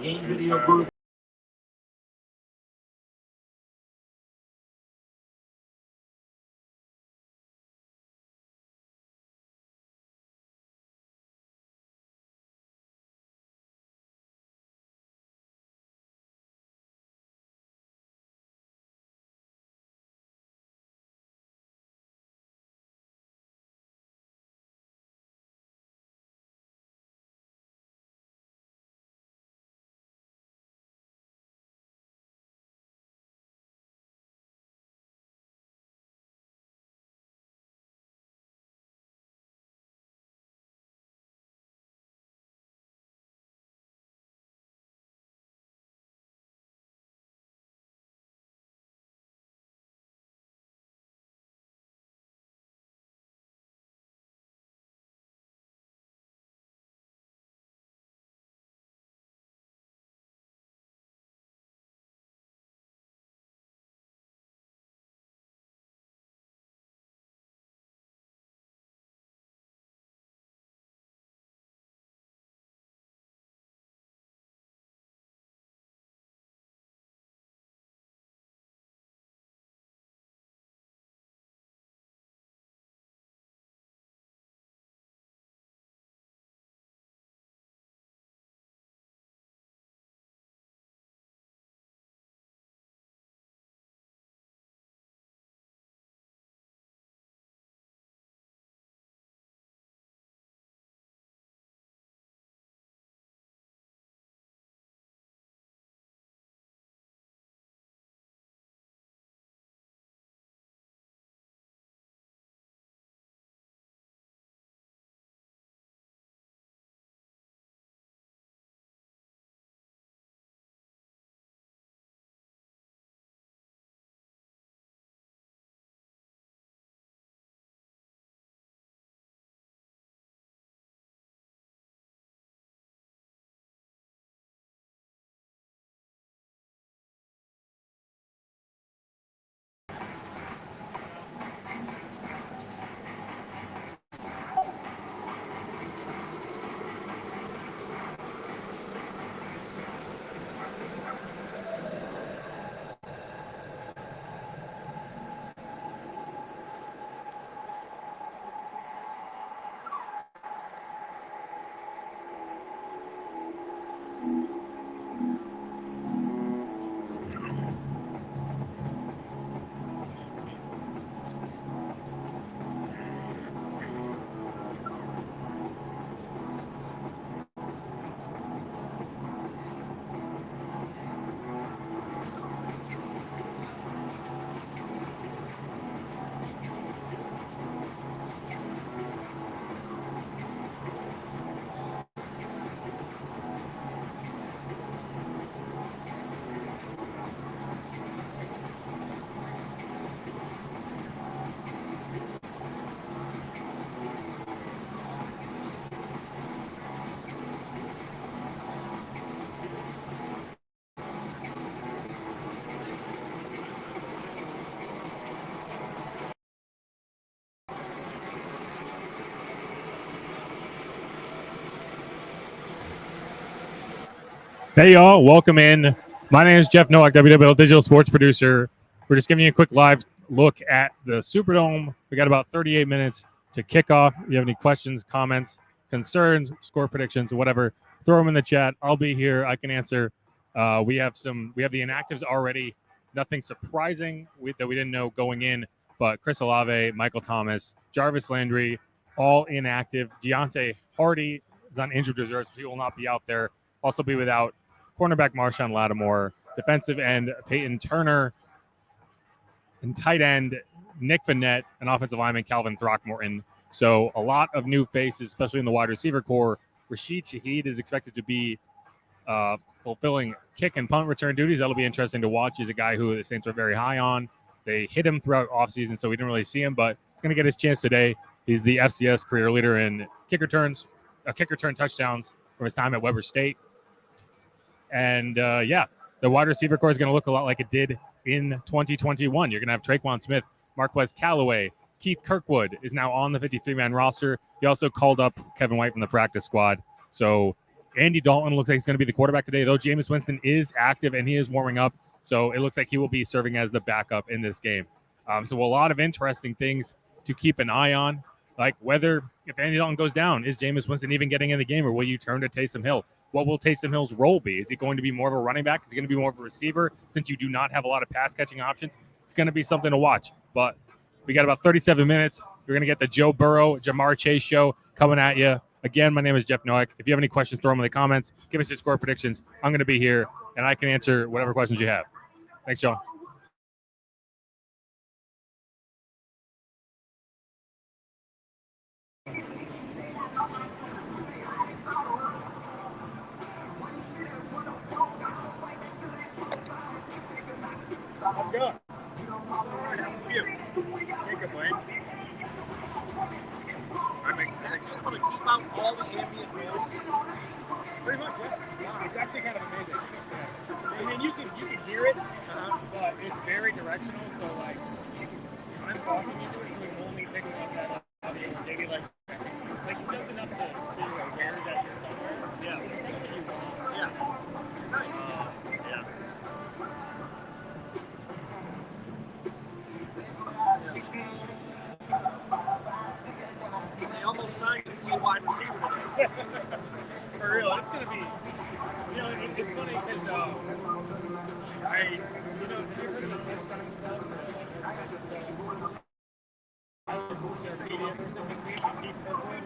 game video booth. Hey, y'all. Welcome in. My name is Jeff Nowak, WWL Digital Sports Producer. We're just giving you a quick live look at the Superdome. We got about 38 minutes to kick off. If you have any questions, comments, concerns, score predictions, whatever, throw them in the chat. I'll be here. I can answer. We have the inactives already. Nothing surprising that we didn't know going in, but Chris Olave, Michael Thomas, Jarvis Landry, all inactive. Deontay Hardy is on injured reserve, so he will not be out there. Also be without cornerback Marshawn Lattimore, defensive end Peyton Turner, and tight end Nick Vannett, and offensive lineman Calvin Throckmorton. So a lot of new faces, especially in the wide receiver core. Rashid Shaheed is expected to be fulfilling kick and punt return duties. That'll be interesting to watch. He's a guy who the Saints are very high on. They hit him throughout offseason, so we didn't really see him, but he's going to get his chance today. He's the FCS career leader in kick return touchdowns from his time at Weber State. And, the wide receiver core is going to look a lot like it did in 2021. You're going to have Traquan Smith, Marquez Callaway, Keith Kirkwood is now on the 53-man roster. He also called up Kevin White from the practice squad. So Andy Dalton looks like he's going to be the quarterback today, though Jameis Winston is active and he is warming up. So it looks like he will be serving as the backup in this game. So a lot of interesting things to keep an eye on, like whether if Andy Dalton goes down, is Jameis Winston even getting in the game, or will you turn to Taysom Hill? What will Taysom Hill's role be? Is he going to be more of a running back? Is he going to be more of a receiver? Since you do not have a lot of pass catching options, it's going to be something to watch. But we got about 37 minutes. You're going to get the Joe Burrow, Jamar Chase show coming at you. Again, my name is Jeff Noack. If you have any questions, throw them in the comments. Give us your score predictions. I'm going to be here, and I can answer whatever questions you have. Thanks, Sean. How's it going? Can't complain. I'm able to keep out all the ambient noise. Pretty much, yeah. It's actually kind of amazing. Yeah. I mean, you can hear it, but it's very directional. So like, I'm talking into it, so it's only picking up that audio, maybe like just enough to so you're aware that you're somewhere. Yeah. It's kind of what you want. Yeah. Nice. Yeah. They almost signed a wide receiver today. For real, it's gonna be. You know, it's funny because you know, have you heard of the touchdown club? Their media this week, and Keith Kirkwood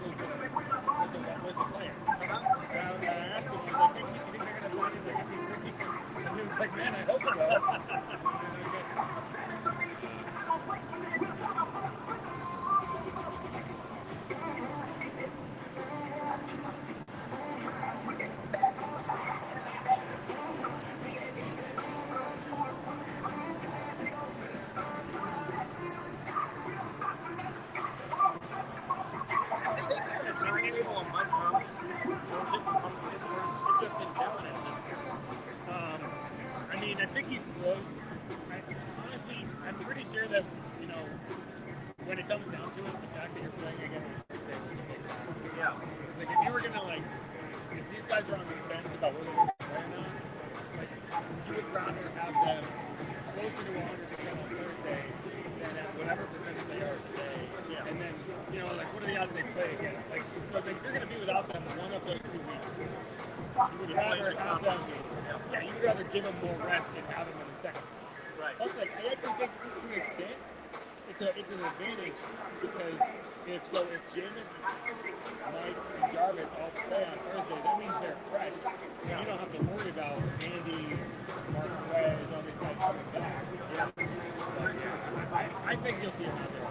was the player. And I asked him, I was like, hey, Keith, you think they're gonna sign him like he's rookie? And he was like, man, I hope so. I think he's close. Honestly, I'm pretty sure that, you know, when it comes down to it, the fact that you're playing again on Thursday was a big factor. Yeah. Like, if you were going to, like, if these guys are on the fence about whether they're going to play or not, like, you would rather have them closer to 100% on Thursday than at whatever percentage they are today. Yeah. And then, you know, like, what are the odds they play again? Like, so it's like, you're going to be without them one of those 2 weeks. You would rather have them, yeah, you would rather give them more rest and have them in the second. Right. Plus, like, I actually think to an extent, it's an advantage because if Jameis, Mike, and Jarvis all play on Thursday, that means they're fresh. Yeah. You don't have to worry about Andy, Marquez, all these guys coming back. Yeah. But I think you'll see him out there.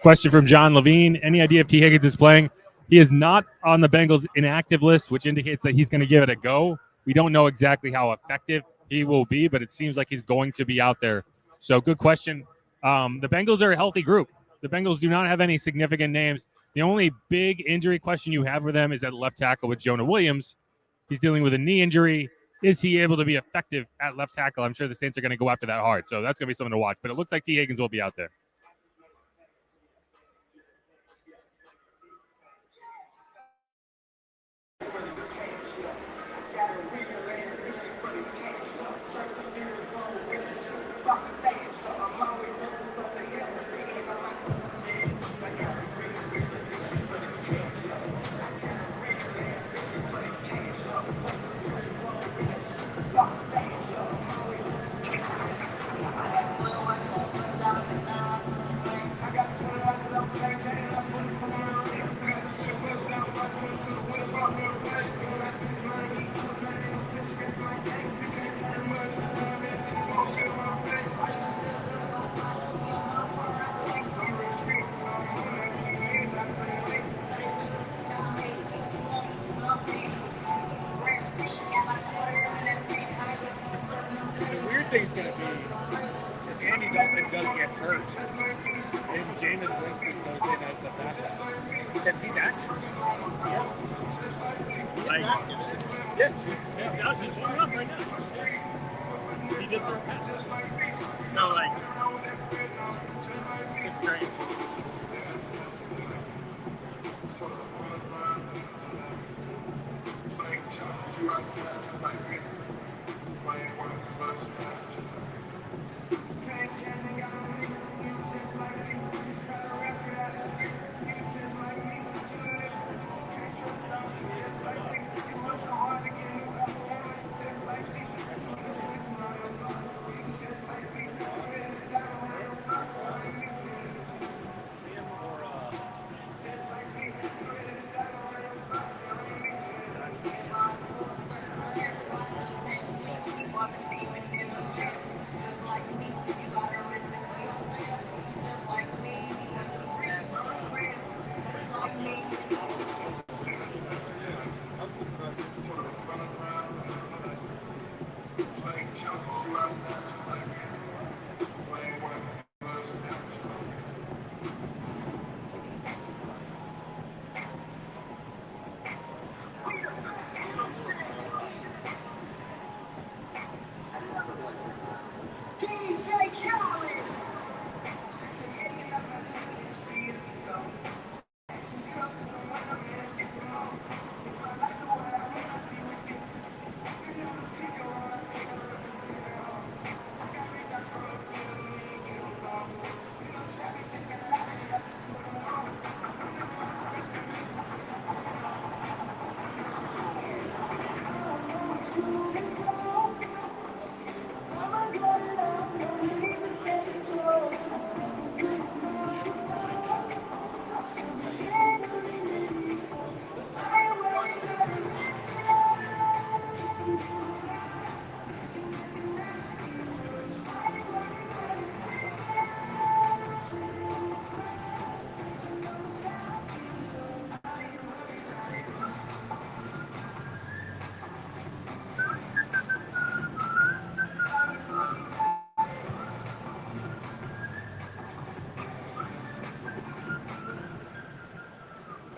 Question from John Levine. Any idea if T. Higgins is playing? He is not on the Bengals inactive list, which indicates that he's going to give it a go. We don't know exactly how effective he will be, but it seems like he's going to be out there. So good question. The Bengals are a healthy group. The Bengals do not have any significant names. The only big injury question you have for them is at left tackle with Jonah Williams. He's dealing with a knee injury. Is he able to be effective at left tackle? I'm sure the Saints are going to go after that hard. So that's going to be something to watch. But it looks like T. Higgins will be out there. Thing's going to be if Andy Dalton does get hurt and Jameis Winston goes in as the backup because he's active. Yeah. He's warming up right now. He just threw a pass. So, like, great.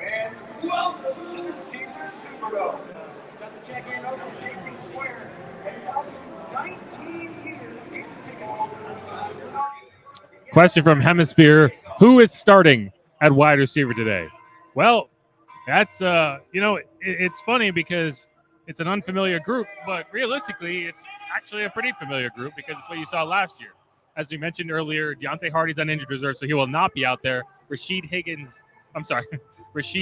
And welcome to the Caesars Superdome. Time to check in over JP Square. And now 19 years season ticket holder. Question from Hemisphere: who is starting at wide receiver today? Well, that's it's funny because it's an unfamiliar group, but realistically, it's actually a pretty familiar group because it's what you saw last year. As we mentioned earlier, Deontay Hardy's on injured reserve, so he will not be out there. Rashid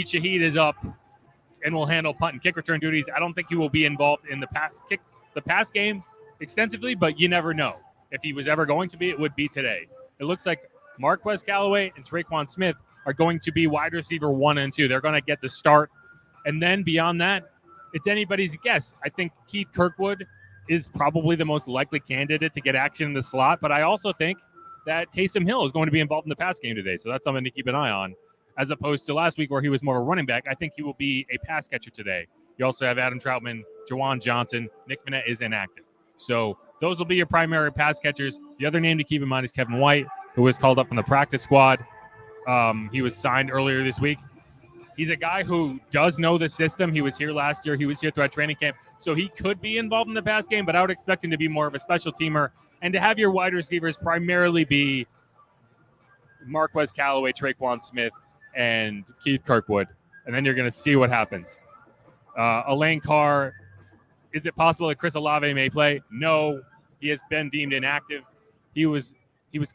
Shaheed is up and will handle punt and kick return duties. I don't think he will be involved in the pass game extensively, but you never know. If he was ever going to be, it would be today. It looks like Marquez Callaway and Traquan Smith are going to be wide receiver 1 and 2. They're going to get the start. And then beyond that, it's anybody's guess. I think Keith Kirkwood is probably the most likely candidate to get action in the slot, but I also think that Taysom Hill is going to be involved in the pass game today. So that's something to keep an eye on. As opposed to last week where he was more of a running back, I think he will be a pass catcher today. You also have Adam Troutman, Jawan Johnson, Nick Vannett is inactive. So those will be your primary pass catchers. The other name to keep in mind is Kevin White, who was called up from the practice squad. He was signed earlier this week. He's a guy who does know the system. He was here last year. He was here throughout training camp. So he could be involved in the pass game, but I would expect him to be more of a special teamer and to have your wide receivers primarily be Marquez Callaway, Traquan Smith, and Keith Kirkwood. And then you're going to see what happens. Elaine Carr, is it possible that Chris Olave may play? No, he has been deemed inactive. He was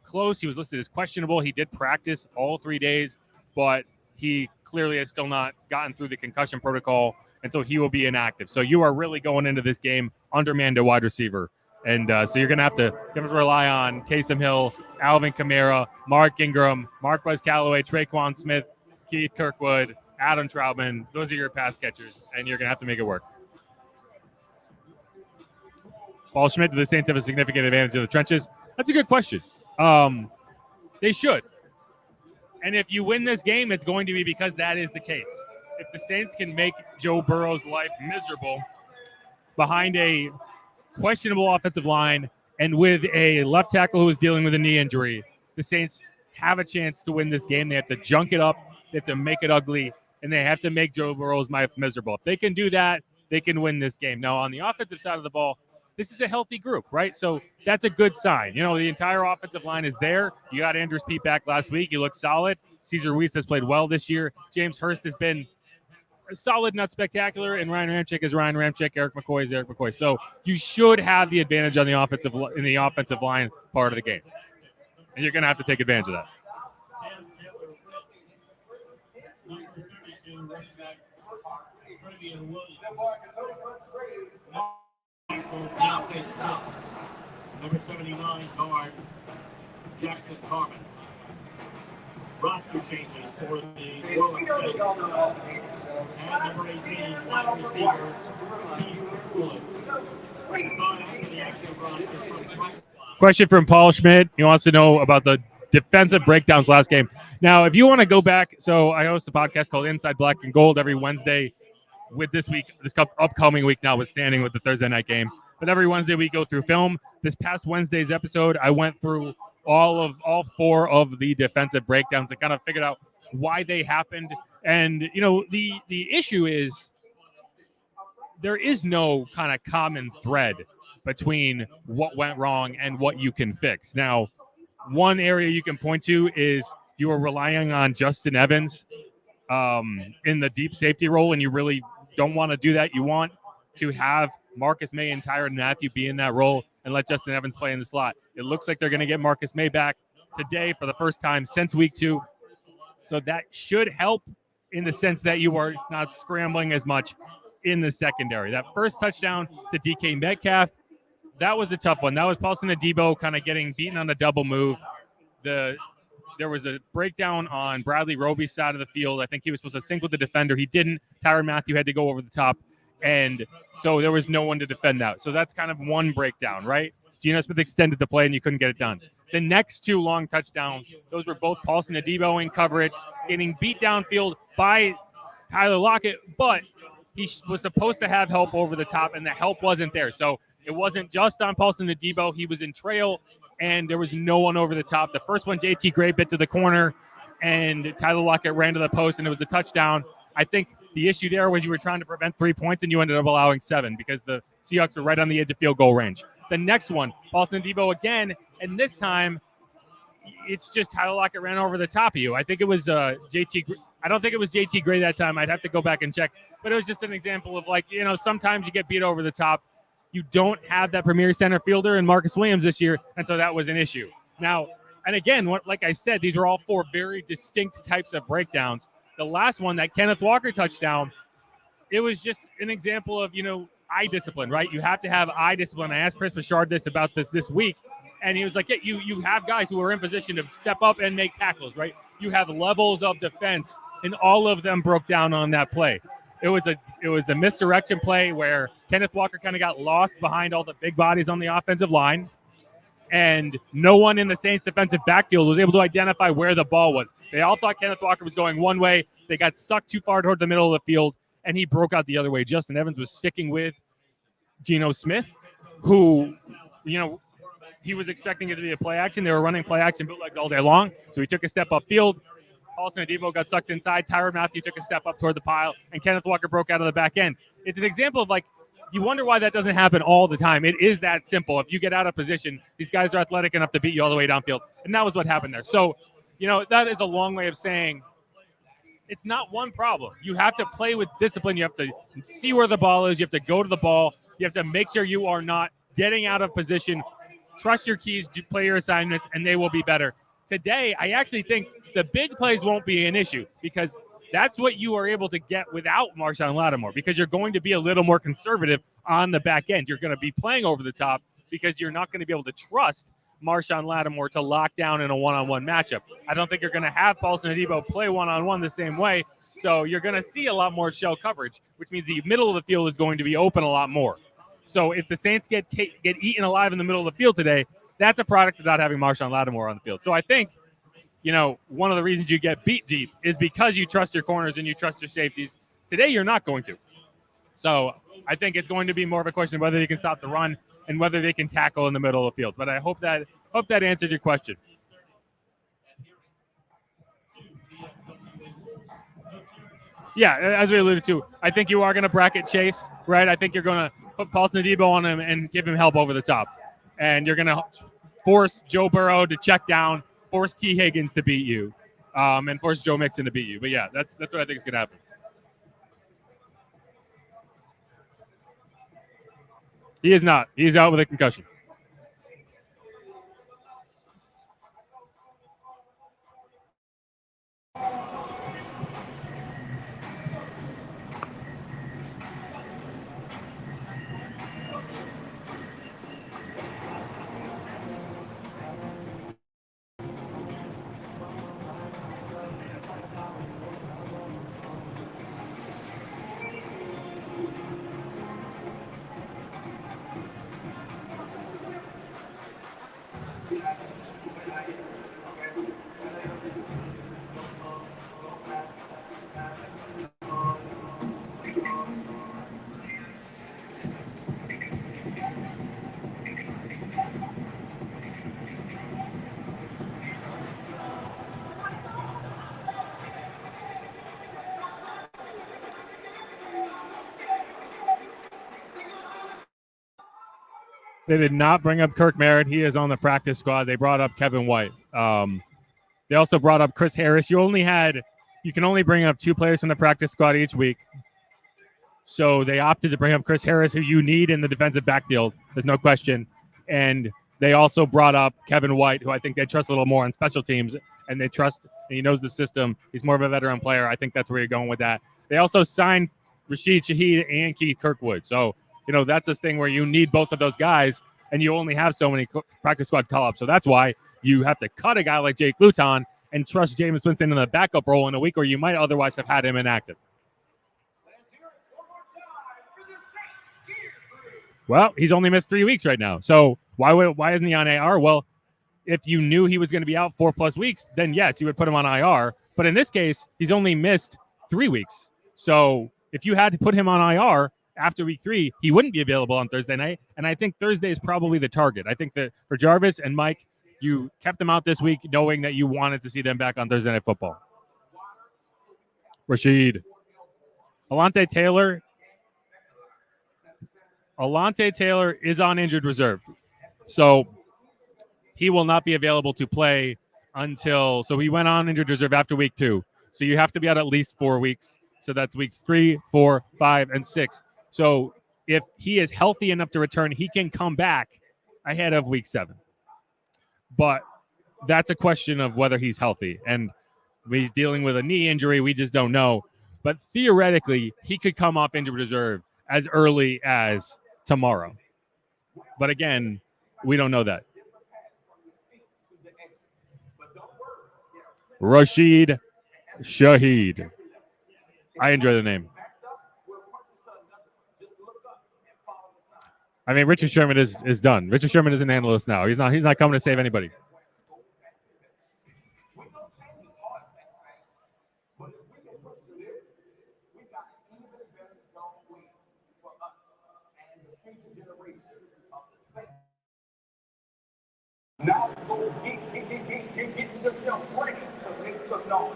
close. He was listed as questionable. He did practice all 3 days, but he clearly has still not gotten through the concussion protocol, and so he will be inactive. So you are really going into this game undermanned at wide receiver. And so you're going to have to rely on Taysom Hill, Alvin Kamara, Mark Ingram, Marquez Callaway, Traquan Smith, Keith Kirkwood, Adam Troutman. Those are your pass catchers, and you're going to have to make it work. Paul Schmidt, do the Saints have a significant advantage in the trenches? That's a good question. They should. And if you win this game, it's going to be because that is the case. If the Saints can make Joe Burrow's life miserable behind a questionable offensive line and with a left tackle who is dealing with a knee injury, the Saints have a chance to win this game. They have to junk it up, they have to make it ugly, and they have to make Joe Burrow's life miserable. If they can do that, they can win this game. Now, on the offensive side of the ball, this is a healthy group, right? So that's a good sign. The entire offensive line is there. You got Andrews Pete back last week. He looked solid. Cesar Ruiz has played well this year. James Hurst has been solid, not spectacular, and Ryan Ramczyk is Ryan Ramczyk. Eric McCoy is Eric McCoy. So you should have the advantage on the offensive line part of the game, and you're going to have to take advantage of that. Number 79 guard Jackson Carmen. Roster changes for the Warmups. And number 18 wide receiver Steve Coolidge. Question from Paul Schmidt. He wants to know about the defensive breakdowns last game. Now, if you want to go back, so I host a podcast called Inside Black and Gold every Wednesday. With this upcoming week notwithstanding with the Thursday night game. But every Wednesday we go through film. This past Wednesday's episode, I went through all four of the defensive breakdowns and kind of figured out why they happened. And, the issue is there is no kind of common thread between what went wrong and what you can fix. Now, one area you can point to is you were relying on Justin Evans in the deep safety role, and you really don't want to do that. You want to have Marcus May and Tyrann Mathieu be in that role and let Justin Evans play in the slot. It looks like they're going to get Marcus May back today for the first time since week 2. So that should help in the sense that you are not scrambling as much in the secondary. That first touchdown to DK Metcalf, that was a tough one. That was Paulson Adebo kind of getting beaten on the double move. There was a breakdown on Bradley Roby's side of the field. I think he was supposed to single the defender. He didn't. Tyrann Mathieu had to go over the top. And so there was no one to defend that. So that's kind of one breakdown, right? Geno Smith extended the play and you couldn't get it done. The next 2 long touchdowns, those were both Paulson Adebo in coverage, getting beat downfield by Tyler Lockett, but he was supposed to have help over the top, and the help wasn't there. So it wasn't just on Paulson Adebo. He was in trail, and there was no one over the top. The first one, JT Gray bit to the corner, and Tyler Lockett ran to the post, and it was a touchdown. I think the issue there was you were trying to prevent 3 points, and you ended up allowing 7 because the Seahawks were right on the edge of field goal range. The next one, Paulson Adebo again, and this time it's just Tyler Lockett ran over the top of you. I think it was JT. I don't think it was JT Gray that time. I'd have to go back and check. But it was just an example of, like, sometimes you get beat over the top. You don't have that premier center fielder in Marcus Williams this year, and so that was an issue. Now, and again, like I said, these are all 4 very distinct types of breakdowns. The last one, that Kenneth Walker touchdown, it was just an example of, eye discipline, right? You have to have eye discipline. I asked Chris Richard about this week, and he was like, yeah, you have guys who are in position to step up and make tackles, right? You have levels of defense, and all of them broke down on that play. It was a misdirection play where Kenneth Walker kind of got lost behind all the big bodies on the offensive line, and no one in the Saints defensive backfield was able to identify where the ball was. They all thought Kenneth Walker was going one way. They got sucked too far toward the middle of the field, and he broke out the other way. Justin Evans was sticking with Geno Smith, who, he was expecting it to be a play action. They were running play action bootlegs all day long, so he took a step upfield. Paulson Adebo got sucked inside. Tyrann Mathieu took a step up toward the pile, and Kenneth Walker broke out of the back end. It's an example of, like, you wonder why that doesn't happen all the time. It is that simple. If you get out of position, these guys are athletic enough to beat you all the way downfield, and that was what happened there. So, that is a long way of saying it's not one problem. You have to play with discipline. You have to see where the ball is. You have to go to the ball. You have to make sure you are not getting out of position. Trust your keys, play your assignments, and they will be better. Today, I actually think the big plays won't be an issue because that's what you are able to get without Marshawn Lattimore, because you're going to be a little more conservative on the back end. You're going to be playing over the top because you're not going to be able to trust Marshawn Lattimore to lock down in a one-on-one matchup. I don't think you're going to have Paulson Adebo play one-on-one the same way, so you're going to see a lot more shell coverage, which means the middle of the field is going to be open a lot more. So if the Saints get eaten alive in the middle of the field today, that's a product of not having Marshawn Lattimore on the field. So I think, one of the reasons you get beat deep is because you trust your corners and you trust your safeties. Today, you're not going to. So I think it's going to be more of a question of whether they can stop the run and whether they can tackle in the middle of the field. But I hope that answered your question. Yeah, as we alluded to, I think you are going to bracket Chase, right? I think you're going to put Paulson Adebo on him and give him help over the top. And you're going to force Joe Burrow to check down, force T. Higgins to beat you, and force Joe Mixon to beat you. But, yeah, that's what I think is going to happen. He is not. He's out with a concussion. They did not bring up Kirk Merritt. He is on the practice squad. They brought up Kevin White. They also brought up Chris Harris. You can only bring up 2 players from the practice squad each week. So they opted to bring up Chris Harris, who you need in the defensive backfield. There's no question. And they also brought up Kevin White, who I think they trust a little more on special teams, and they trust, and he knows the system. He's more of a veteran player. I think that's where you're going with that. They also signed Rashid Shaheed and Keith Kirkwood. So, that's this thing where you need both of those guys, and you only have so many practice squad call-ups. So that's why you have to cut a guy like Jake Luton and trust Jameis Winston in the backup role in a week where you might otherwise have had him inactive. Well, he's only missed 3 weeks right now. So why isn't he on IR? Well, if you knew he was going to be out 4+ weeks, then yes, you would put him on IR. But in this case, he's only missed 3 weeks. So if you had to put him on IR after week 3, he wouldn't be available on Thursday night. And I think Thursday is probably the target. I think that for Jarvis and Mike, you kept them out this week knowing that you wanted to see them back on Thursday Night Football. Rashid. Alante Taylor is on injured reserve. So he will not be available to play so he went on injured reserve after week 2. So you have to be out at least 4 weeks. So that's weeks 3, 4, 5, and 6. So if he is healthy enough to return, he can come back ahead of week 7. But that's a question of whether he's healthy. And he's dealing with a knee injury. We just don't know. But theoretically, he could come off injured reserve as early as tomorrow. But again, we don't know that. Rashid Shaheed. I enjoy the name. I mean, Richard Sherman is done. Richard Sherman is an analyst now. He's not coming to save anybody. Now get yourself ready to make some noise.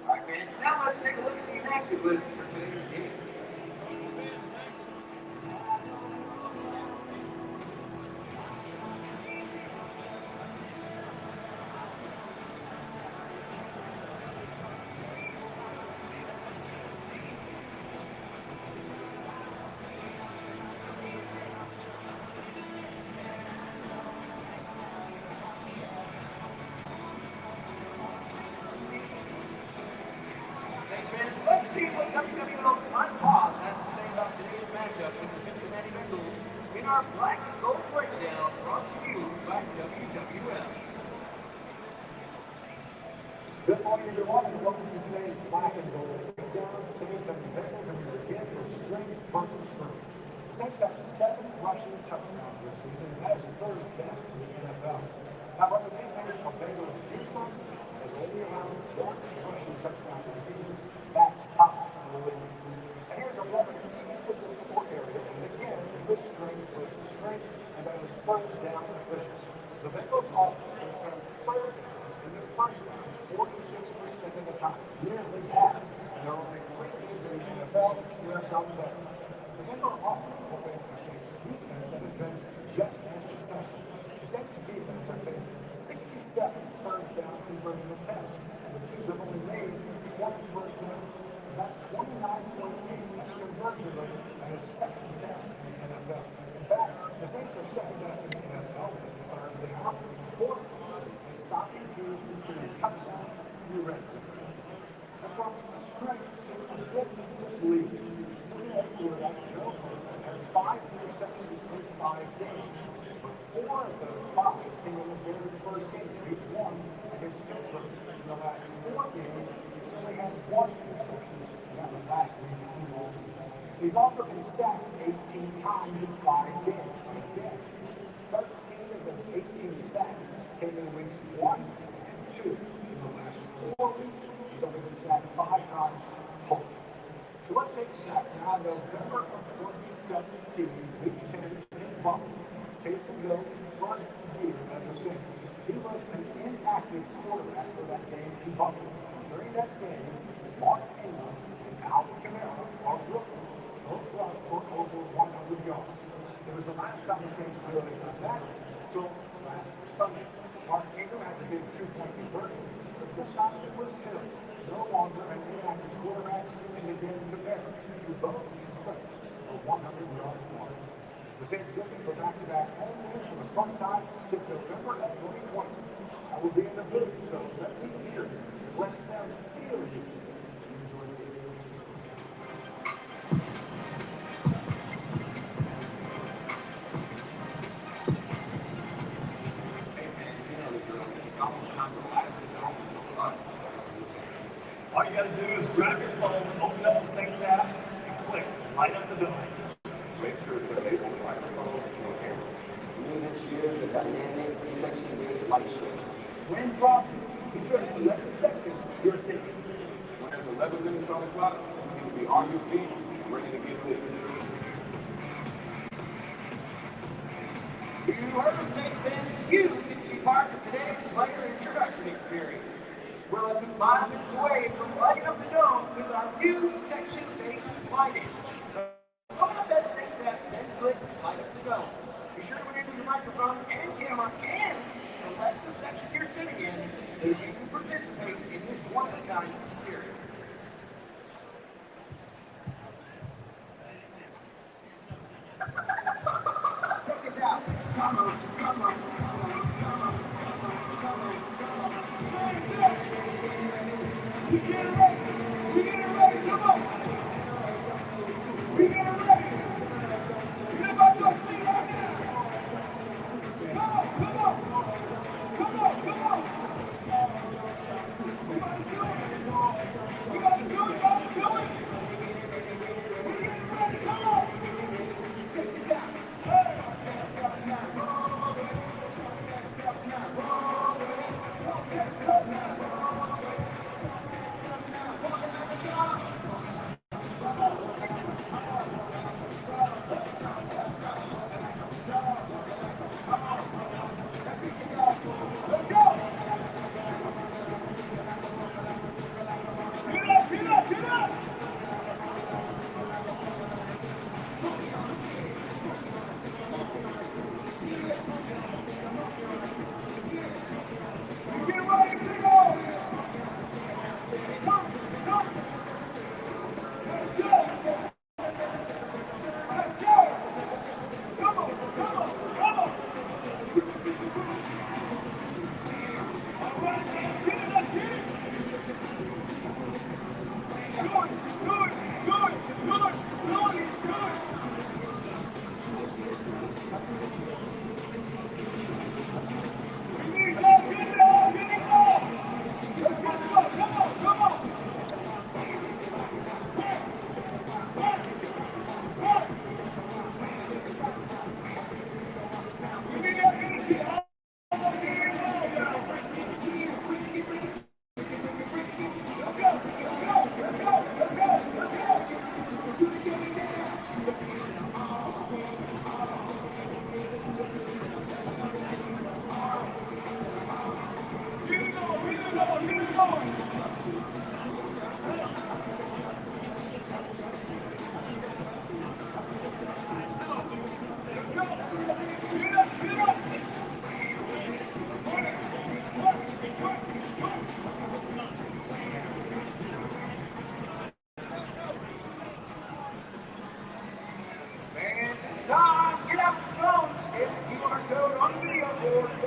All right, man. So now let's take a look at the inactive list for today's game. Let's see what WWL's Unpause has to say about today's matchup with the Cincinnati Bengals in our black and gold breakdown brought to you by WWL. Good morning, everyone, and welcome to today's black and gold breakdown. Saints and Bengals, and we begin with strength versus strength. The Saints have 7 rushing touchdowns this season, and that is 3rd best in the NFL. However, they face a Bengals defense has only allowed 1 rushing touchdown this season. That's tops in the league. And here's a look at the key statistical area, and again, it was strength versus strength, and that was 3rd down efficiency. The Bengals offense turned third in the first round 46% of the time, nearly half. And there are only 3 teams in the NFL who have done better. The Bengals offense will face the Saints defense that has been just as successful. The Saints defense have faced 67 third down conversion attempts, and the teams have only made 1 first down. And that's 29.8. That's a conversion rate that is second best in the NFL. In fact, the Saints are second best in the NFL with a third down, fourth in stopping teams from scoring touchdowns in the red zone. And from strength to ability, this league, Cincinnati quarterback Joe Burrow has 5 interceptions in 5 games. But 4 of those 5 came in the very first game, week 1 against Pittsburgh. In the last 4 games, he's only had 1 interception, and that was last week in Baltimore. He's also been sacked 18 times in 5 games. Again, 13 of those 18 sacks came in weeks 1 and 2. In the last 4 weeks, he's only been sacked 5 times total. So let's take it back now. November of 2017, week 10 in Buffalo. Taysom Hill's first year as a Saint. He was an inactive quarterback for that game in Buffalo. During that game, Mark Ingram and Alvin Kamara are rookies. Both rushed for over 100 yards. It was the last time the Saints realized that until last Sunday. Mark Ingram had the big 2-point conversion, but this time it was Hill, no longer an inactive quarterback, and again Kamara, who both clipped for 100-yard mark. The Saints looking for back-to-back home wins for the first time since November of 2020. I will be in the booth, so let me hear you. Let them feel you. Enjoy the video. All you got to do is grab your phone, open up the Saints app, and click light up the dome. Make sure to enable microphone and camera. New this year, the dynamic section-based light show. When dropping, be sure to select the section you're seeing. When there's 11 minutes on the clock, you need to be on your feet, ready to get lit. You heard them, Saints fans. You get to be part of today's player introduction experience. We're less than 5 minutes away from lighting up the dome with our new section-based lighting. Open up that Saints app, then click light up the dome. Be sure to enable your microphone and camera and select the section you're sitting in so you can participate in this one-of-a-kind experience. Check this out. Come on, come on, come on, come on, come on, come on, come on. We get it ready. We get it ready. Come on. We get it ready. You're about to see right now. Come on, come on. Come on, come on. We about to do it. We about to do it. We about to do it. We get it ready. Come on. Check this out.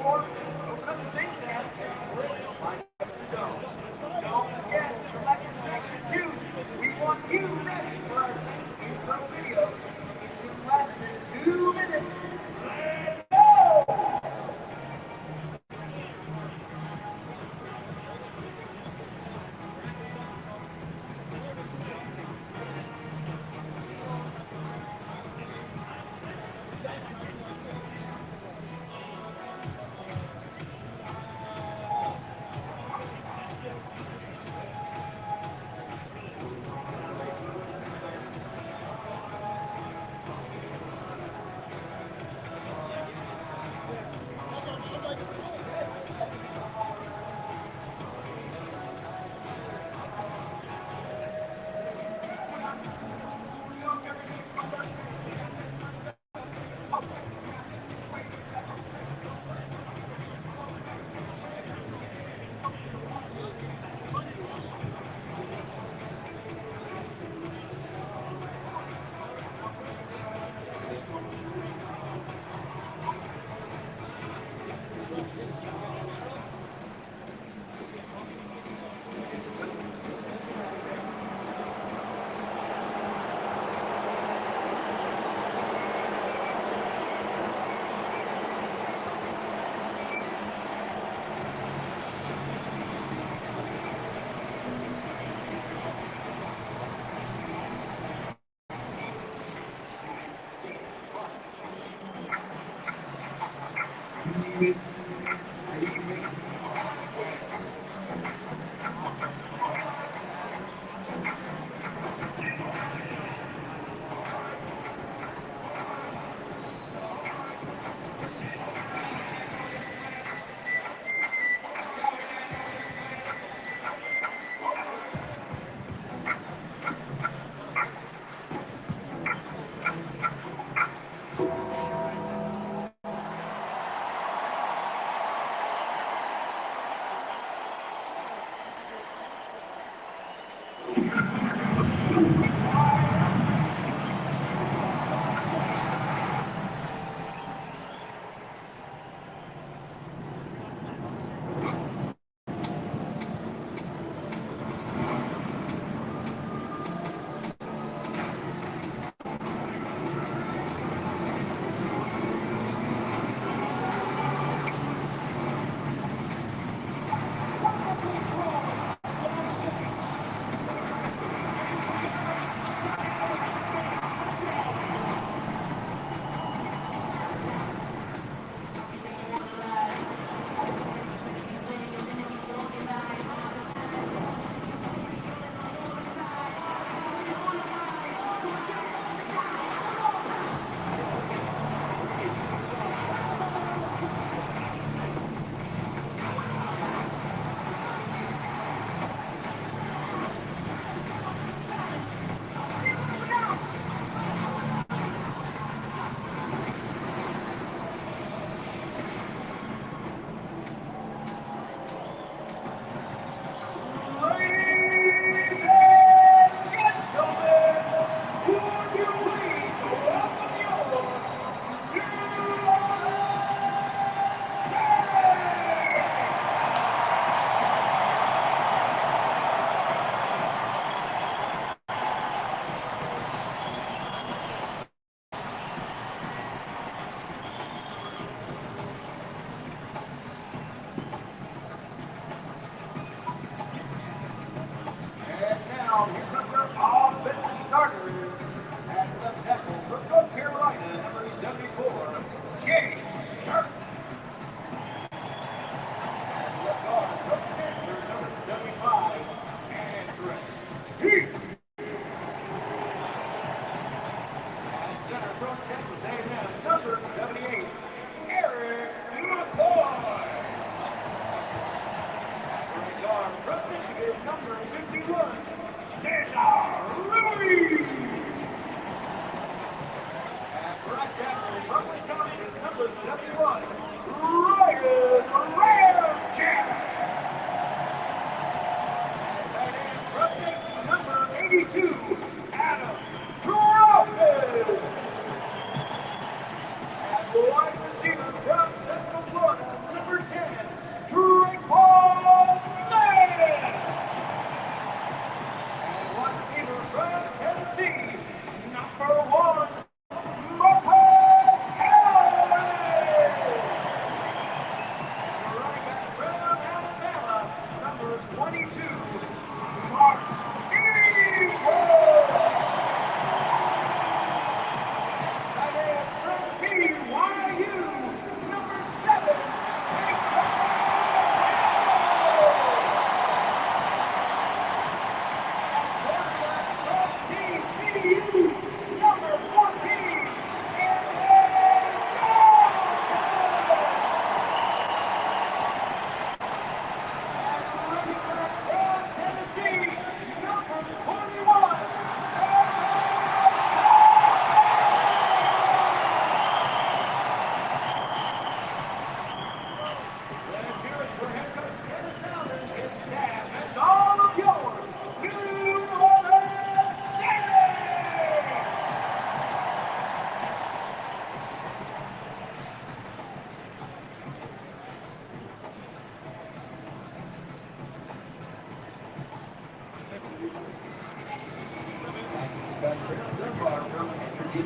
or open up the Saints app and click Line Up the Dome. Don't forget to select section 2. We want you ready for our Saints intro video. It's in less than 2 minutes. Let's go!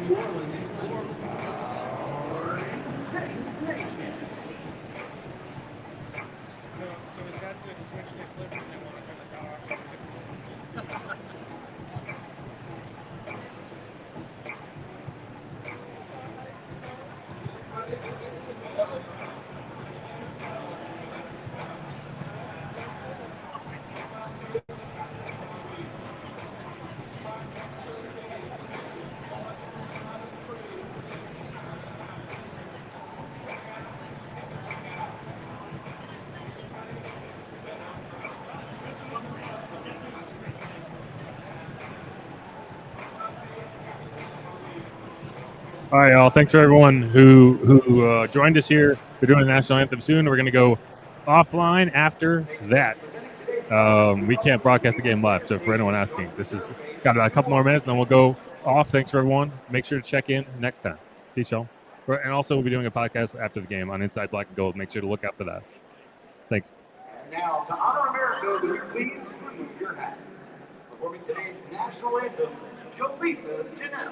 New Orleans for Saints Nation. So is that the switch they flip and they want to turn the power off? All right, y'all. Thanks for everyone who joined us here. We're doing the national anthem soon. We're going to go offline after that. We can't broadcast the game live, so for anyone asking, this is got about a couple more minutes, and then we'll go off. Thanks for everyone. Make sure to check in next time. Peace, y'all. And also, we'll be doing a podcast after the game on Inside Black and Gold. Make sure to look out for that. Thanks. And now, to honor America, will you please remove your hats? Performing today's national anthem, Jolisa Janelle.